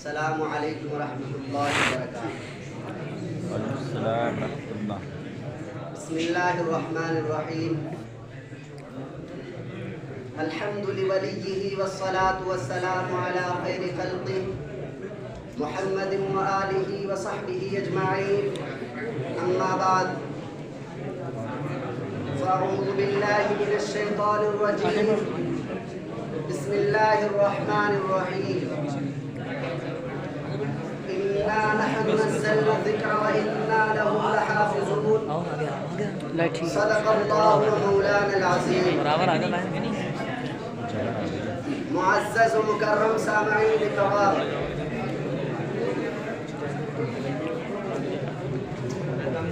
السلام علیکم ورحمۃ اللہ وبرکاتہ۔ وعلیکم السلام ورحمۃ اللہ۔ بسم اللہ الرحمن الرحیم۔ الحمد لولیہ والصلاة والسلام علی خیر خلقہ محمد وآلہ وصحبہ اجمعین، اما بعد فاعوذ باللہ من الشیطان الرجیم، بسم اللہ الرحمن الرحیم۔ انا نحن نزلنا الذکر وانا له لحافظون، صدق اللہ مولانا العظیم۔ معزز و مکرم سامعین کرام،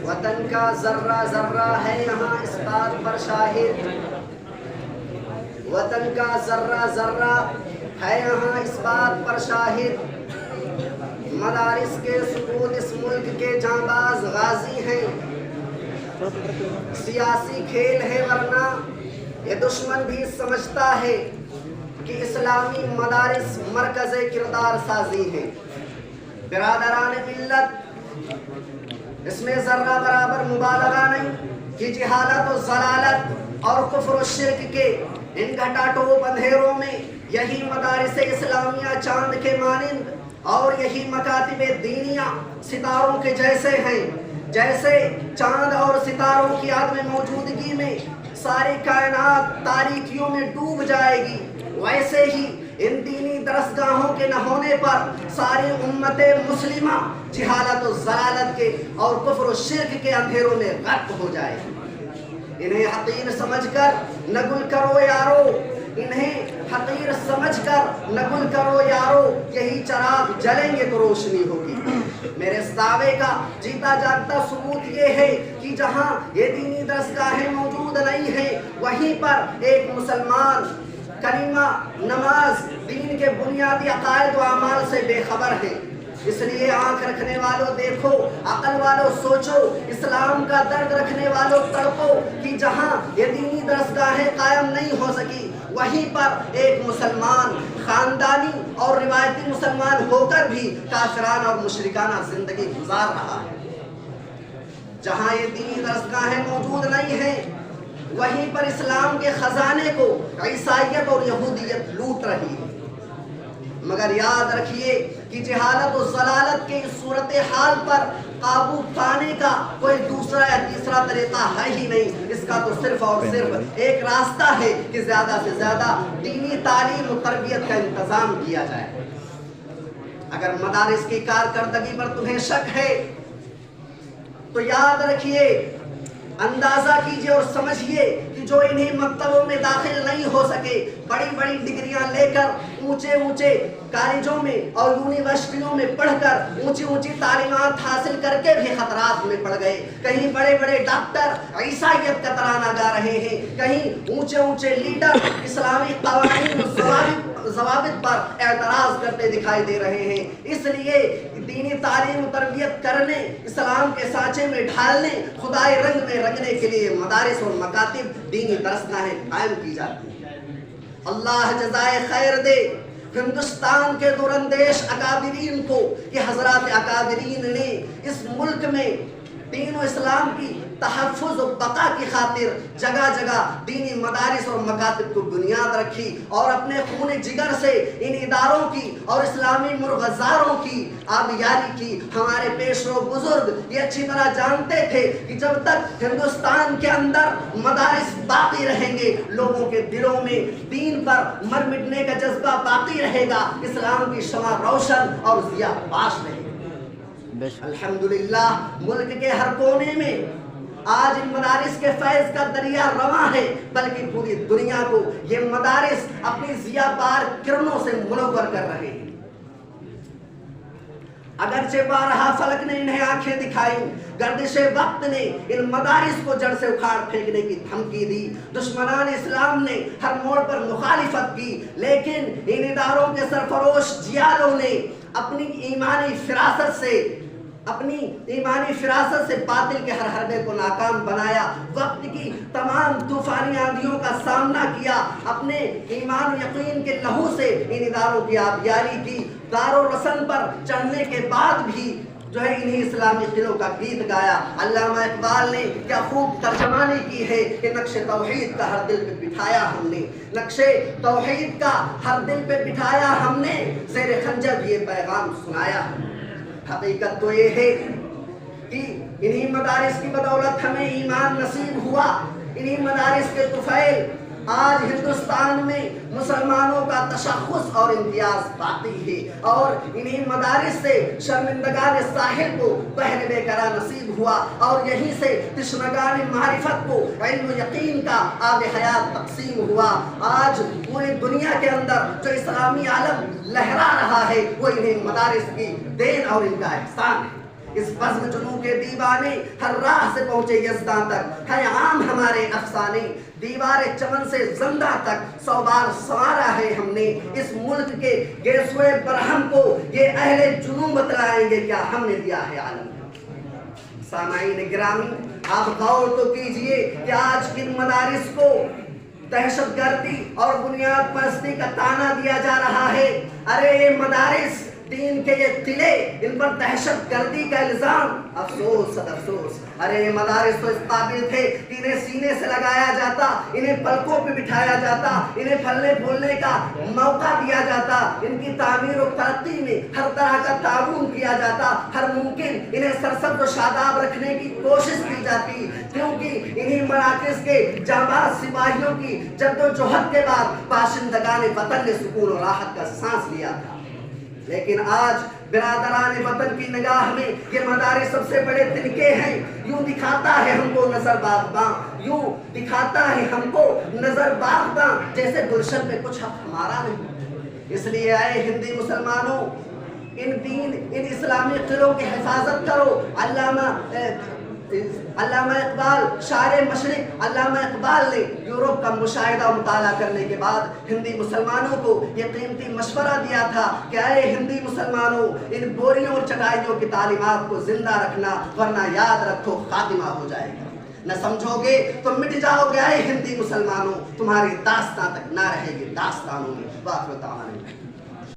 وطن کا ذرہ ذرہ ہے یہاں اس بات پر شاہد، وطن کا ذرہ ذرہ ہے یہاں اس بات پر شاہد، مدارس کے سکون اس ملک کے جانباز غازی ہیں، سیاسی کھیل ہے ورنہ یہ دشمن بھی سمجھتا ہے کہ اسلامی مدارس مرکز کردار سازی ہیں۔ برادران ملت، اس میں ذرہ برابر مبالغہ نہیں کہ جہالت و ضلالت اور کفر و شرک کے ان گھٹا ٹوپ اندھیروں میں یہی مدارس اسلامیہ چاند کے مانند اور یہی مکاتب دینیہ ستاروں کے جیسے ہیں۔ جیسے چاند اور ستاروں کی عدم موجودگی میں ساری کائنات تاریکیوں میں ڈوب جائے گی، ویسے ہی ان دینی درسگاہوں کے نہ ہونے پر ساری امت مسلمہ جہالت و ضلالت کے اور کفر و شرک کے اندھیروں میں غرق ہو جائے گی۔ انہیں حقیر سمجھ کر نہ گل کرو یارو، انہیں حقیر سمجھ کر نہ گل کرو یارو، یہی چراغ جلیں گے تو روشنی ہوگی۔ میرے اس دعوے کا جیتا جاگتا ثبوت یہ ہے کہ جہاں یہ دینی درسگاہیں موجود نہیں ہیں وہیں پر ایک مسلمان کلمہ، نماز، دین کے بنیادی عقائد و اعمال سے بے خبر ہے۔ اس لیے آنکھ رکھنے والوں دیکھو، عقل والوں سوچو، اسلام کا درد رکھنے والوں تڑپو کہ جہاں یہ دینی درسگاہیں قائم نہیں ہو سکی وہیں پر ایک مسلمان خاندانی اور روایتی مسلمان ہو کر بھی کافرانہ اور مشرکانہ زندگی گزار رہا ہے۔ جہاں یہ دینی درسگاہیں موجود نہیں ہیں وہیں پر اسلام کے خزانے کو عیسائیت اور یہودیت لوٹ رہی ہے۔ مگر یاد رکھیے کہ جہالت و ضلالت کے اس صورتحال پر قابو پانے کا کوئی دوسرا یا تیسرا طریقہ ہے ہی نہیں۔ اس کا تو صرف اور صرف ایک راستہ ہے کہ زیادہ سے زیادہ دینی تعلیم و تربیت کا انتظام کیا جائے۔ اگر مدارس کی کارکردگی پر تمہیں شک ہے تو یاد رکھیے، اندازہ کیجئے اور سمجھیے کہ جو انہیں مکتبوں میں داخل نہیں ہو سکے، بڑی بڑی ڈگریاں لے کر اونچے اونچے کالجوں میں اور یونیورسٹیوں میں پڑھ کر اونچی اونچی تعلیمات حاصل کر کے بھی خطرات میں پڑ گئے، کہیں بڑے بڑے ڈاکٹر عیسائیت کا ترانہ گا رہے ہیں، کہیں اونچے اونچے لیڈر اسلامی قوانین و ضوابط پر اعتراض کرتے دکھائی دے رہے ہیں۔ اس لیے دینی تعلیم و تربیت کرنے، اسلام کے سانچے میں ڈھالنے، خدائے رنگ میں رنگنے کے لیے مدارس اور مکاتب دینی درسگاہیں قائم کی جاتی ہیں۔ اللہ جزائے خیر دے ہندوستان کے دراندیش اکابرین کو کہ حضرات اکابرین نے اس ملک میں دین و اسلام کی تحفظ و بقا کی خاطر جگہ جگہ دینی مدارس اور مکاتب کو بنیاد رکھی اور اپنے خون جگر سے ان اداروں کی اور اسلامی مرغزاروں کی آبیاری کی۔ ہمارے پیشرو بزرگ یہ اچھی طرح جانتے تھے کہ جب تک ہندوستان کے اندر مدارس باقی رہیں گے، لوگوں کے دلوں میں دین پر مر مٹنے کا جذبہ باقی رہے گا، اسلام کی شمع روشن اور ضیاء باش رہے گی۔ الحمدللہ ملک کے ہر کونے میں آج ان مدارس کے فیض کا دریا رواں ہے، بلکہ پوری دنیا کو یہ مدارس اپنی ضیاء بار کرنوں سے منور کر رہے ہیں۔ اگرچہ بارہا فلک نے انہیں آنکھیں دکھائیں، گردش وقت نے ان مدارس کو جڑ سے اکھاڑ پھینکنے کی دھمکی دی، دشمنان اسلام نے ہر موڑ پر مخالفت کی، لیکن ان اداروں کے سرفروش جیالوں نے اپنی ایمانی فراست سے اپنی ایمانی فراست سے باطل کے ہر حربے کو ناکام بنایا، وقت کی تمام طوفانی آندھیوں کا سامنا کیا، اپنے ایمان و یقین کے لہو سے ان اداروں کی آبیاری کی، دار و رسن پر چڑھنے کے بعد بھی جو ہے انہی اسلامی قلعوں کا گیت گایا۔ علامہ اقبال نے کیا خوب ترجمانی کی ہے کہ نقش توحید کا ہر دل پہ بٹھایا ہم نے، نقش توحید کا ہر دل پہ بٹھایا ہم نے، زیر خنجر بھی یہ پیغام سنایا۔ حقیقت تو یہ ہے کہ انہی مدارس کی بدولت ہمیں ایمان نصیب ہوا، انہی مدارس کے طفیل آج ہندوستان میں مسلمانوں کا تشخص اور امتیاز باقی ہے، اور انہی مدارس سے شرمندگان ساحل کو بحر بے قرار نصیب ہوا، اور یہیں سے تشنگان معرفت کو علم و یقین کا آب حیات تقسیم ہوا۔ آج پوری دنیا کے اندر جو اسلامی عالم لہرا رہا ہے وہ انہی مدارس کی دین اور ان کا احسان ہے۔ اس بزم جنوں کے دیوانے ہر راہ سے پہنچے یزداں تک، ہے عام ہمارے افسانے، دیوار چمن سے زندہ تک 100 بار سوارا ہے ہم نے، اس ملک کے گیسوئے برہم کو یہ اہل جنوں بتلائیں گے کیا ہم نے دیا ہے عالم۔ سامعین گرامی، آپ غور تو کیجئے کہ آج کن مدارس کو دہشت گردی اور بنیاد پرستی کا طعنہ دیا جا رہا ہے۔ ارے یہ مدارس، دین کے یہ قلعے، ان پر دہشت گردی کا الزام، افسوس افسوس۔ ارے یہ مدارس تو اس قابل تھے کہ انہیں سینے سے لگایا جاتا، انہیں پلکوں پہ بٹھایا جاتا، انہیں پھلنے پھولنے کا موقع دیا جاتا، ان کی تعمیر و ترقی میں ہر طرح کا تعاون کیا جاتا، ہر ممکن انہیں سرسبز و شاداب رکھنے کی کوشش کی جاتی، کیونکہ انہی مراکز کے جانباز سپاہیوں کی جد و جہد کے بعد باشندگان وطن نے سکون و راحت کا سانس لیا تھا۔ لیکن آج برادران وطن کی نگاہ میں یہ مدارس سب سے بڑے تنکے ہیں، یوں دکھاتا ہے ہم کو نظر باغباں، یوں دکھاتا ہے ہم کو نظر باغباں، جیسے گلشن میں کچھ حق ہمارا نہیں۔ اس لیے آئے ہندی مسلمانوں، ان اسلامی قلعوں کی حفاظت کرو۔ علامہ اقبال شاعر مشرق علامہ اقبال نے یورپ کا مشاہدہ و مطالعہ کرنے کے بعد ہندی مسلمانوں کو یہ قیمتی مشورہ دیا تھا کہ اے ہندی مسلمانوں، ان بوریوں اور چٹائیوں کی تعلیمات کو زندہ رکھنا، ورنہ یاد رکھو خاتمہ ہو جائے گا، نہ سمجھو گے تو مٹ جاؤ گے۔ اے ہندی مسلمانوں، تمہاری داستان تک نہ رہے گی داستانوں میں۔